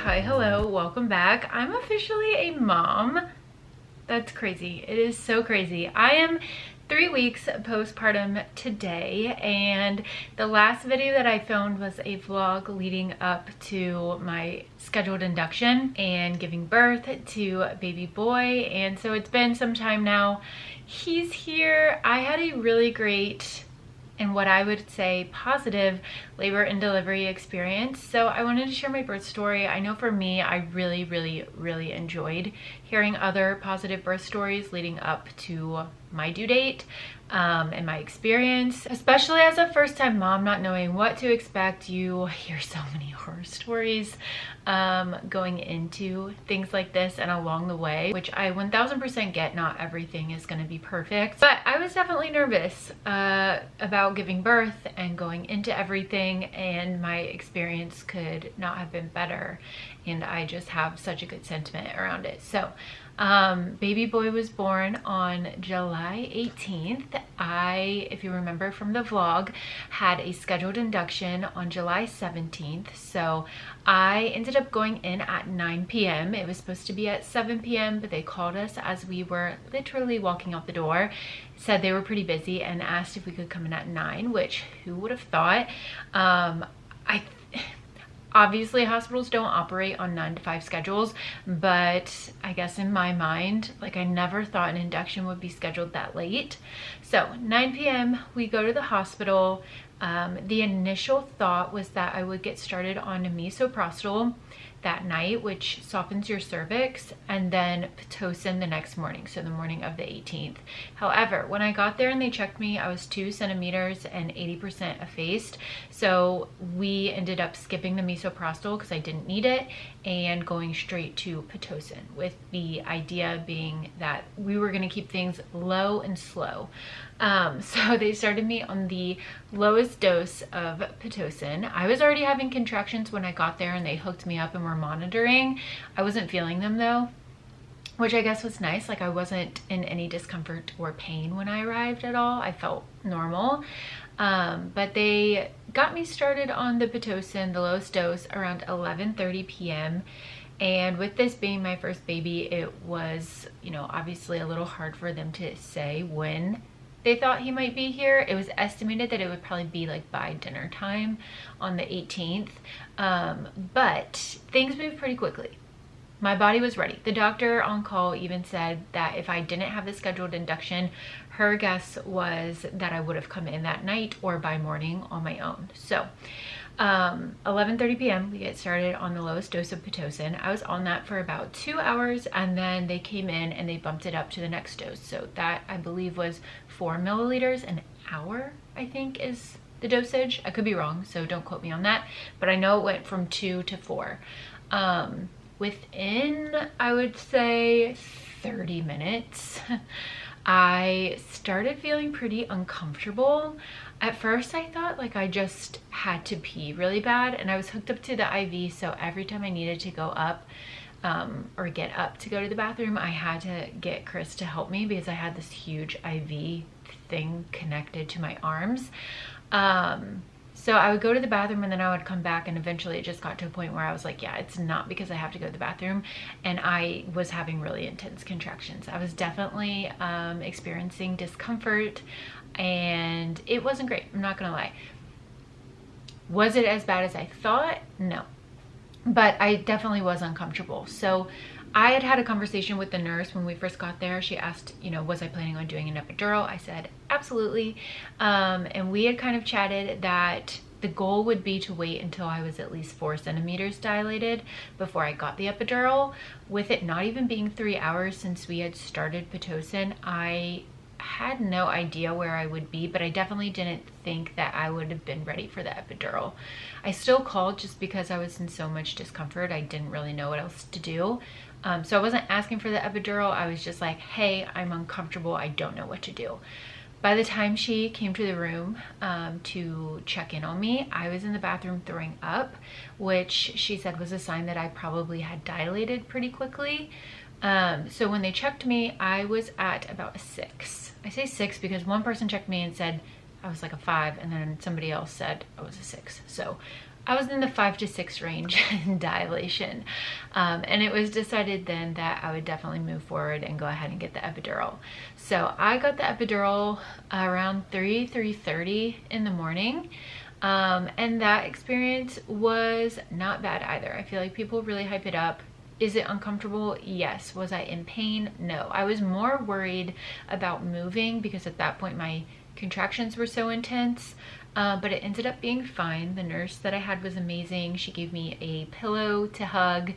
Hi, hello, welcome back. I'm officially a mom. That's crazy. It is so crazy. I am 3 weeks postpartum today, and the last video that I filmed was a vlog leading up to my scheduled induction and giving birth to a baby boy. And so it's been some time now. He's here. I had a really great and what I would say positive labor and delivery experience. So I wanted to share my birth story. I know for me, I really enjoyed hearing other positive birth stories leading up to my due date and my experience, especially as a first-time mom, not knowing what to expect. You hear so many horror stories going into things like this and along the way, which I 1000% get. Not everything is going to be perfect, but I was definitely nervous about giving birth and going into everything, and my experience could not have been better, and I just have such a good sentiment around it. So baby boy was born on July 18th. I, if you remember from the vlog, had a scheduled induction on July 17th. So I ended up going in at 9 p.m. It was supposed to be at 7 p.m., but they called us as we were literally walking out the door, said they were pretty busy, and asked if we could come in at 9, which who would have thought? Obviously, hospitals don't operate on 9 to 5 schedules, but I guess in my mind, like, I never thought an induction would be scheduled that late. So 9 p.m. we go to the hospital. The initial thought was that I would get started on misoprostol that night, which softens your cervix, and then Pitocin the next morning, so the morning of the 18th. However, when I got there and they checked me, I was 2 centimeters and 80% effaced. So we ended up skipping the misoprostol because I didn't need it and going straight to Pitocin, with the idea being that we were going to keep things low and slow. So they started me on the lowest dose of Pitocin. I was already having contractions when I got there and they hooked me up and were monitoring. I wasn't feeling them though, which I guess was nice. Like, I wasn't in any discomfort or pain when I arrived at all. I felt normal. But they got me started on the Pitocin, the lowest dose, around 11:30 p.m. And with this being my first baby, it was, obviously a little hard for them to say when they thought he might be here. It was estimated that it would probably be like by dinner time on the 18th. But things moved pretty quickly. My body was ready. The doctor on call even said that if I didn't have the scheduled induction, her guess was that I would have come in that night or by morning on my own. So 11:30 p.m. we get started on the lowest dose of Pitocin. I was on that for about 2 hours, and then they came in and they bumped it up to the next dose. So that, I believe, was 4 milliliters an hour, I think is the dosage. I could be wrong, so don't quote me on that, but I know it went from 2 to 4. Within, I would say, 30 minutes, I started feeling pretty uncomfortable. At first, I thought like I just had to pee really bad, and I was hooked up to the IV, so every time I needed to go up or get up to go to the bathroom, I had to get Chris to help me because I had this huge IV thing connected to my arms. So I would go to the bathroom and then I would come back, and eventually it just got to a point where I was like, yeah, it's not because I have to go to the bathroom. And I was having really intense contractions. I was definitely experiencing discomfort, and it wasn't great. I'm not gonna lie. Was it as bad as I thought? No. But I definitely was uncomfortable. So I had a conversation with the nurse when we first got there. She asked, was I planning on doing an epidural? I said, absolutely. And we had kind of chatted that the goal would be to wait until I was at least 4 centimeters dilated before I got the epidural. With it not even being 3 hours since we had started Pitocin, I had no idea where I would be, but I definitely didn't think that I would have been ready for the epidural. I still called just because I was in so much discomfort. I didn't really know what else to do. So I wasn't asking for the epidural. I was just like, hey, I'm uncomfortable. I don't know what to do. By the time she came to the room to check in on me, I was in the bathroom throwing up, which she said was a sign that I probably had dilated pretty quickly. So when they checked me, I was at about a 6. I say 6 because one person checked me and said I was like a 5, and then somebody else said I was a 6. So I was in the 5 to 6 range in dilation. And it was decided then that I would definitely move forward and go ahead and get the epidural. So I got the epidural around 3:30 in the morning. And that experience was not bad either. I feel like people really hype it up. Is it uncomfortable? Yes. Was I in pain? No. I was more worried about moving because at that point my contractions were so intense. But it ended up being fine. The nurse that I had was amazing. She gave me a pillow to hug.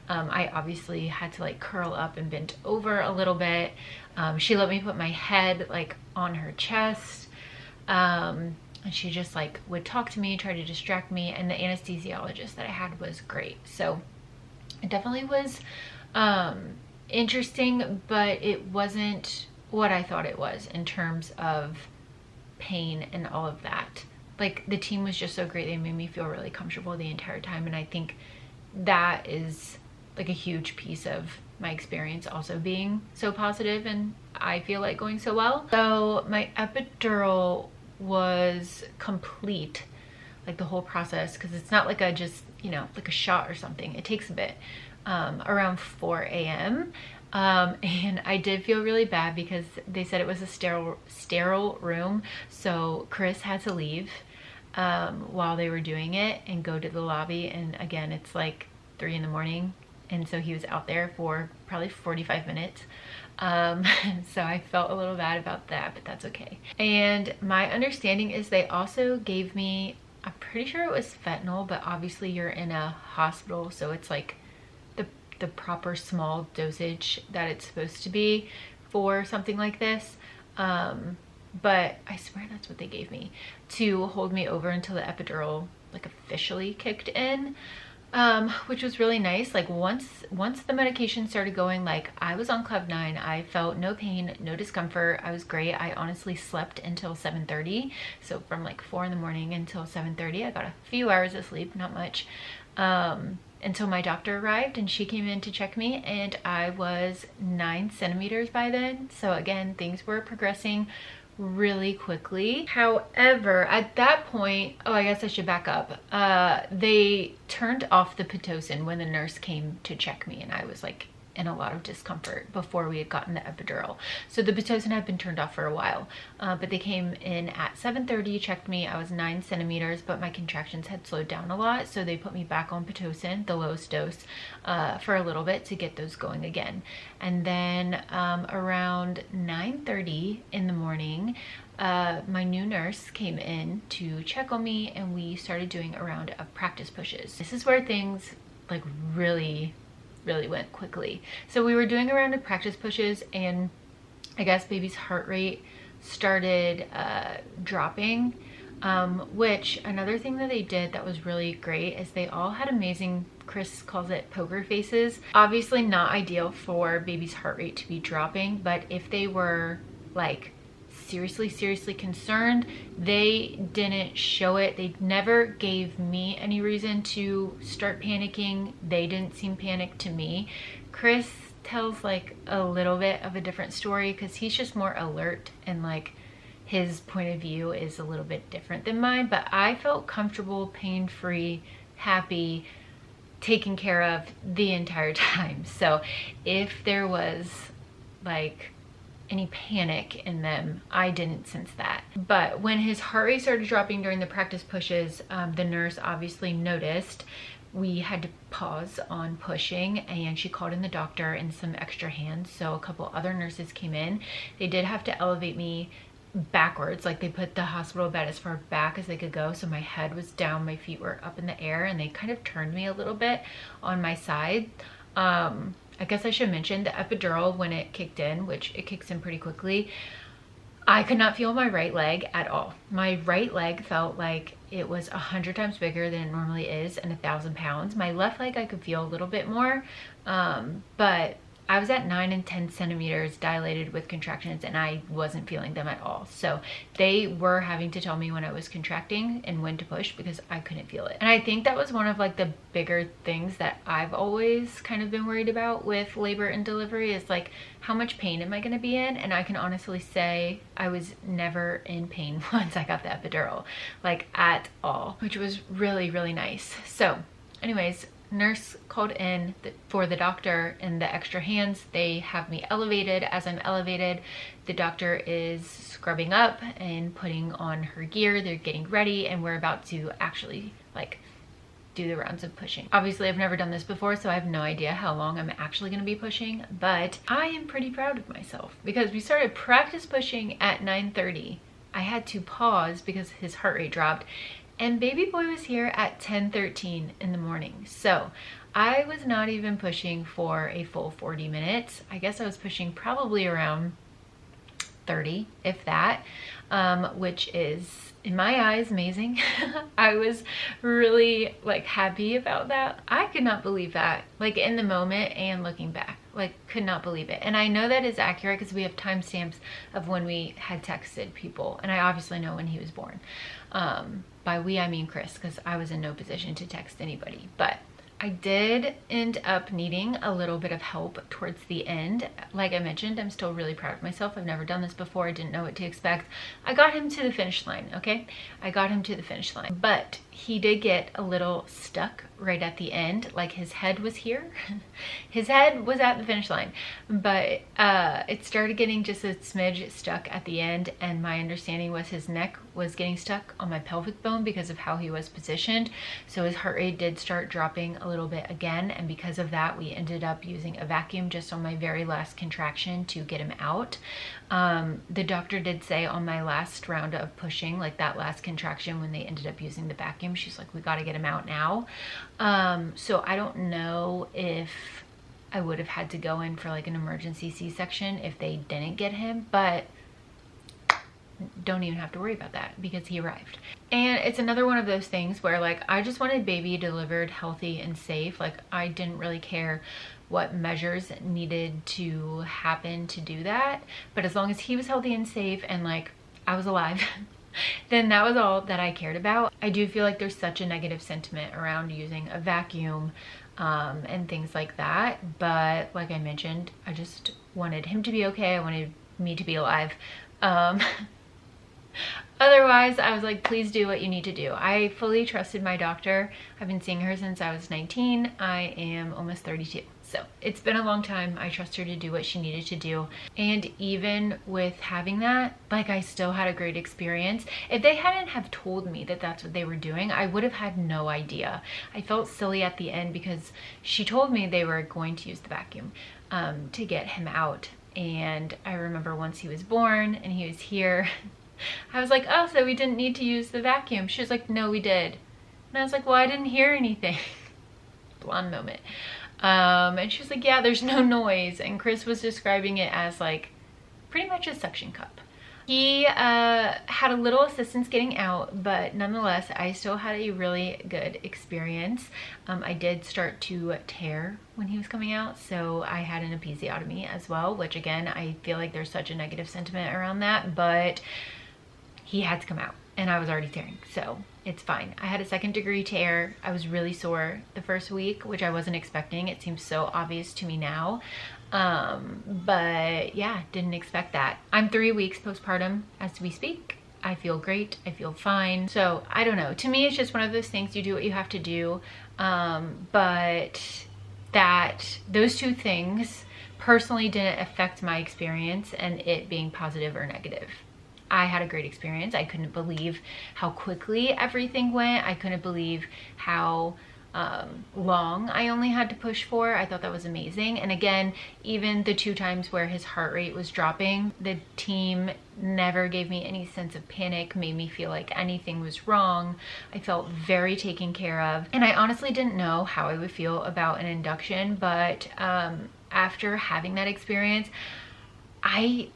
I obviously had to like curl up and bend over a little bit. She let me put my head like on her chest. And she just like would talk to me, try to distract me. And the anesthesiologist that I had was great. So it definitely was interesting, but it wasn't what I thought it was in terms of pain and all of that. Like the team was just so great. They made me feel really comfortable the entire time, and I think that is like a huge piece of my experience also being so positive and I feel like going so well. So my epidural was complete, like the whole process, because it's not like a just, you know, like a shot or something. It takes a bit. Around 4 a.m. And I did feel really bad because they said it was a sterile room. So Chris had to leave while they were doing it and go to the lobby. And again, it's like 3 in the morning. And so he was out there for probably 45 minutes. So I felt a little bad about that, but that's okay. And my understanding is they also gave me, I'm pretty sure it was fentanyl, but obviously you're in a hospital, so it's like the proper small dosage that it's supposed to be for something like this. But I swear that's what they gave me to hold me over until the epidural like officially kicked in, which was really nice. Like once the medication started going, like I was on cloud 9. I felt no pain, no discomfort. I was great. I honestly slept until 7:30. So from like 4 in the morning until 7:30, I got a few hours of sleep, not much. Until my doctor arrived and she came in to check me, and I was 9 centimeters by then. So again, things were progressing really quickly. However, at that point, oh, I guess I should back up. They turned off the Pitocin when the nurse came to check me, and I was like in a lot of discomfort before we had gotten the epidural. So the Pitocin had been turned off for a while, but they came in at 7:30, checked me. I was 9 centimeters, but my contractions had slowed down a lot. So they put me back on Pitocin, the lowest dose, for a little bit to get those going again. And then around 9:30 in the morning, my new nurse came in to check on me, and we started doing a round of practice pushes. This is where things like really went quickly. So we were doing a round of practice pushes, and I guess baby's heart rate started dropping, which another thing that they did that was really great is they all had amazing, Chris calls it poker faces. Obviously not ideal for baby's heart rate to be dropping, but if they were like seriously concerned, they didn't show it. They never gave me any reason to start panicking. They didn't seem panicked to me. Chris tells like a little bit of a different story because he's just more alert, and like his point of view is a little bit different than mine, but I felt comfortable, pain-free, happy, taken care of the entire time. So if there was like any panic in them, I didn't sense that. But when his heart rate started dropping during the practice pushes, the nurse obviously noticed. We had to pause on pushing, and she called in the doctor and some extra hands. So a couple other nurses came in. They did have to elevate me backwards, like they put the hospital bed as far back as they could go, so my head was down, my feet were up in the air, and they kind of turned me a little bit on my side. I guess I should mention the epidural, when it kicked in, which it kicks in pretty quickly, I could not feel my right leg at all. My right leg felt like it was 100 times bigger than it normally is and 1,000 pounds. My left leg I could feel a little bit more, but I was at 9 and 10 centimeters dilated with contractions, and I wasn't feeling them at all. So they were having to tell me when I was contracting and when to push because I couldn't feel it. And I think that was one of like the bigger things that I've always kind of been worried about with labor and delivery, is like, how much pain am I going to be in? And I can honestly say I was never in pain once I got the epidural, like at all, which was really, really nice. So anyways, nurse called in for the doctor and the extra hands. They have me elevated. As I'm elevated, the doctor is scrubbing up and putting on her gear. They're getting ready, and we're about to actually like do the rounds of pushing. Obviously, I've never done this before, so I have no idea how long I'm actually going to be pushing, but I am pretty proud of myself because we started practice pushing at 9:30. I had to pause because his heart rate dropped, and baby boy was here at 10:13 in the morning. So I was not even pushing for a full 40 minutes. I guess I was pushing probably around 30, if that, which is in my eyes amazing. I was really like happy about that. I could not believe that, like in the moment and looking back, like could not believe it. And I know that is accurate because we have timestamps of when we had texted people, and I obviously know when he was born. By we, I mean Chris, because I was in no position to text anybody. But I did end up needing a little bit of help towards the end. Like I mentioned, I'm still really proud of myself. I've never done this before. I didn't know what to expect. I got him to the finish line, okay? I got him to the finish line. But he did get a little stuck right at the end. Like his head was here. His head was at the finish line. But it started getting just a smidge stuck at the end. And my understanding was his neck was getting stuck on my pelvic bone because of how he was positioned. So his heart rate did start dropping a little bit again, and because of that we ended up using a vacuum just on my very last contraction to get him out. The doctor did say on my last round of pushing, like that last contraction when they ended up using the vacuum, she's like, we got to get him out now. So I don't know if I would have had to go in for like an emergency C-section if they didn't get him, but don't even have to worry about that because he arrived. And it's another one of those things where like I just wanted baby delivered healthy and safe. Like I didn't really care what measures needed to happen to do that, but as long as he was healthy and safe and like I was alive, then that was all that I cared about. I do feel like there's such a negative sentiment around using a vacuum and things like that, but like I mentioned, I just wanted him to be okay. I wanted me to be alive. Otherwise, I was like, please do what you need to do. I fully trusted my doctor. I've been seeing her since I was 19. I am almost 32. So it's been a long time. I trust her to do what she needed to do. And even with having that, like I still had a great experience. If they hadn't have told me that that's what they were doing, I would have had no idea. I felt silly at the end because she told me they were going to use the vacuum to get him out. And I remember once he was born and he was here, I was like, oh, so we didn't need to use the vacuum. She was like, no, we did. And I was like, well, I didn't hear anything. Blonde moment. And she was like, yeah, there's no noise. And Chris was describing it as like pretty much a suction cup. He had a little assistance getting out, but nonetheless, I still had a really good experience. I did start to tear when he was coming out, so I had an episiotomy as well, which again, I feel like there's such a negative sentiment around that, but he had to come out and I was already tearing, so it's fine. I had a 2nd degree tear. I was really sore the first week, which I wasn't expecting. It seems so obvious to me now. But yeah, didn't expect that. I'm 3 weeks postpartum as we speak. I feel great. I feel fine. So I don't know. To me, it's just one of those things. You do what you have to do. But those two things personally didn't affect my experience and it being positive or negative. I had a great experience. I couldn't believe how quickly everything went. I couldn't believe how long I only had to push for. I thought that was amazing. And again, even the 2 times where his heart rate was dropping, the team never gave me any sense of panic, made me feel like anything was wrong. I felt very taken care of. And I honestly didn't know how I would feel about an induction, but after having that experience, I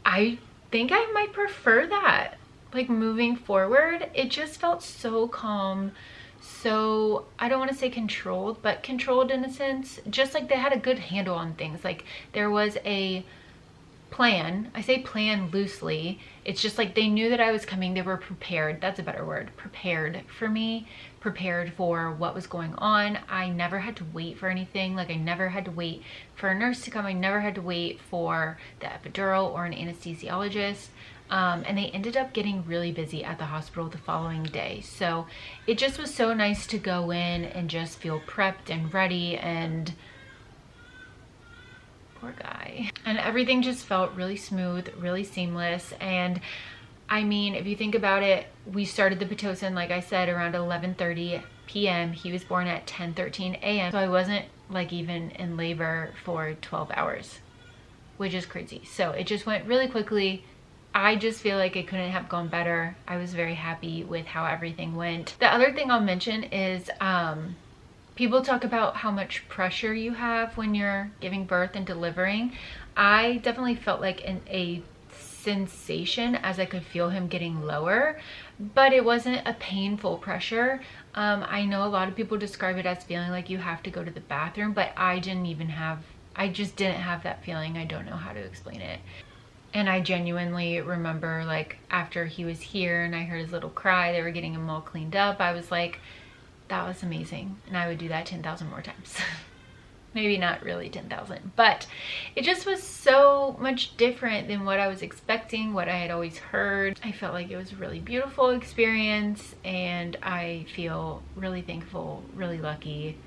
think I might prefer that. Like moving forward, it just felt so calm so, I don't want to say controlled, but controlled in a sense. Just like they had a good handle on things. Like there was a plan. I say plan loosely. It's just like they knew that I was coming. They were prepared. That's a better word. Prepared for me. Prepared for what was going on. I never had to wait for anything. Like I never had to wait for a nurse to come. I never had to wait for the epidural or an anesthesiologist. And they ended up getting really busy at the hospital the following day. So it just was so nice to go in and just feel prepped and ready, and poor guy. And everything just felt really smooth, really seamless. And I mean, if you think about it, we started the Pitocin, like I said, around 11:30 p.m. He was born at 10:13 a.m. So I wasn't like even in labor for 12 hours, which is crazy. So it just went really quickly. I just feel like it couldn't have gone better. I was very happy with how everything went. The other thing I'll mention is people talk about how much pressure you have when you're giving birth and delivering. I definitely felt like a sensation as I could feel him getting lower, but it wasn't a painful pressure. I know a lot of people describe it as feeling like you have to go to the bathroom, but I just didn't have that feeling. I don't know how to explain it. And I genuinely remember, like, after he was here and I heard his little cry, they were getting him all cleaned up, I was like, that was amazing. And I would do that 10,000 more times. Maybe not really 10,000, but it just was so much different than what I was expecting, what I had always heard. I felt like it was a really beautiful experience, and I feel really thankful, really lucky.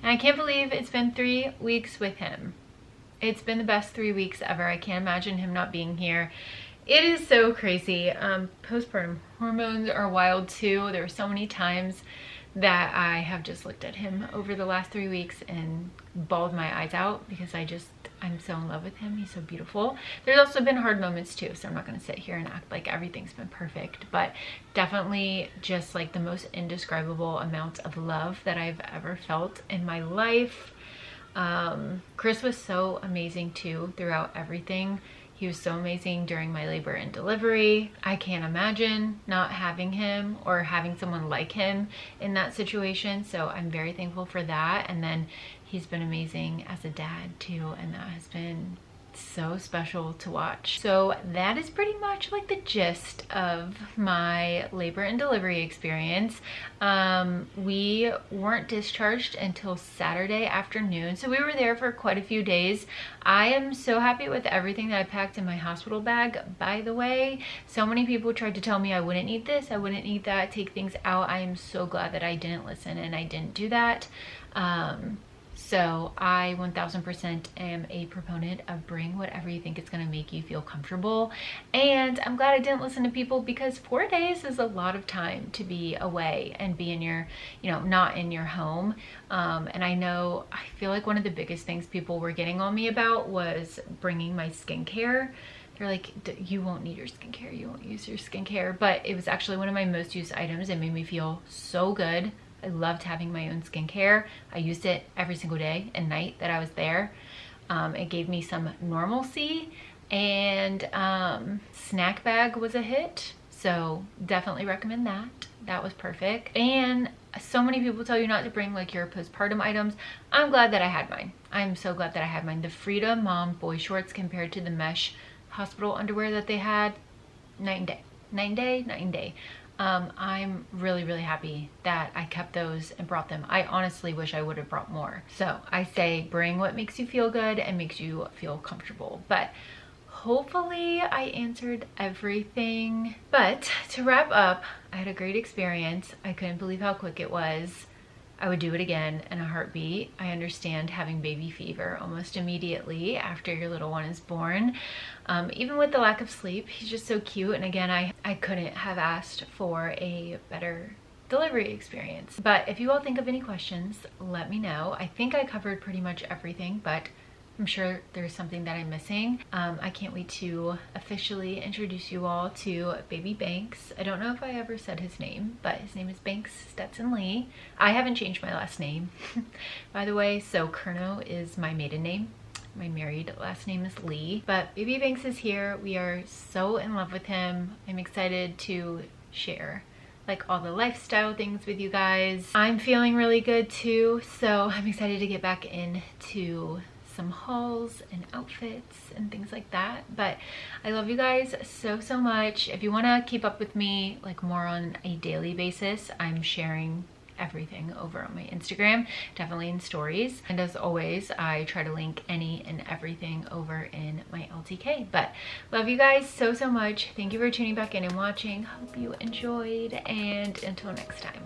And I can't believe it's been 3 weeks with him. It's been the best 3 weeks ever. I can't imagine him not being here. It is so crazy. Postpartum hormones are wild too. There were so many times that I have just looked at him over the last 3 weeks and bawled my eyes out because I'm so in love with him. He's so beautiful. There's also been hard moments too, so I'm not going to sit here and act like everything's been perfect, but definitely just like the most indescribable amount of love that I've ever felt in my life. Chris was so amazing too throughout everything. He was so amazing during my labor and delivery. I can't imagine not having him or having someone like him in that situation. So I'm very thankful for that. And then he's been amazing as a dad too. And that has been so special to watch. So that is pretty much like the gist of my labor and delivery experience. We weren't discharged until Saturday afternoon, so we were there for quite a few days. I am so happy with everything that I packed in my hospital bag, by the way. So many people tried to tell me I wouldn't need this, I wouldn't need that, take things out. I am so glad that I didn't listen and I didn't do that. So I 1000% am a proponent of bring whatever you think is going to make you feel comfortable. And I'm glad I didn't listen to people, because 4 days is a lot of time to be away and be in your, not in your home. And I feel like one of the biggest things people were getting on me about was bringing my skincare. They're like, you won't need your skincare, you won't use your skincare. But it was actually one of my most used items. It made me feel so good. I loved having my own skincare. I used it every single day and night that I was there. It gave me some normalcy, and snack bag was a hit. So definitely recommend that. That was perfect. And so many people tell you not to bring like your postpartum items. I'm glad that I had mine. I'm so glad that I had mine. The Frida Mom boy shorts compared to the mesh hospital underwear that they had, night and day. Night and day, night and day. I'm really, really happy that I kept those and brought them. I honestly wish I would have brought more. So I say bring what makes you feel good and makes you feel comfortable. But hopefully I answered everything. But to wrap up, I had a great experience. I couldn't believe how quick it was. I would do it again in a heartbeat. I understand having baby fever almost immediately after your little one is born. Even with the lack of sleep, he's just so cute. And again, I couldn't have asked for a better delivery experience. But if you all think of any questions, let me know. I think I covered pretty much everything, but I'm sure there's something that I'm missing. I can't wait to officially introduce you all to baby Banks. I don't know if I ever said his name, but his name is Banks Stetson Lee. I haven't changed my last name, by the way. So Curnow is my maiden name. My married last name is Lee. But baby Banks is here. We are so in love with him. I'm excited to share like all the lifestyle things with you guys. I'm feeling really good too, so I'm excited to get back into some hauls and outfits and things like that. But I love you guys so much. If you want to keep up with me like more on a daily basis, I'm sharing everything over on my Instagram, definitely in stories. And as always, I try to link any and everything over in my LTK. But love you guys so much. Thank you for tuning back in and watching. Hope you enjoyed, and until next time.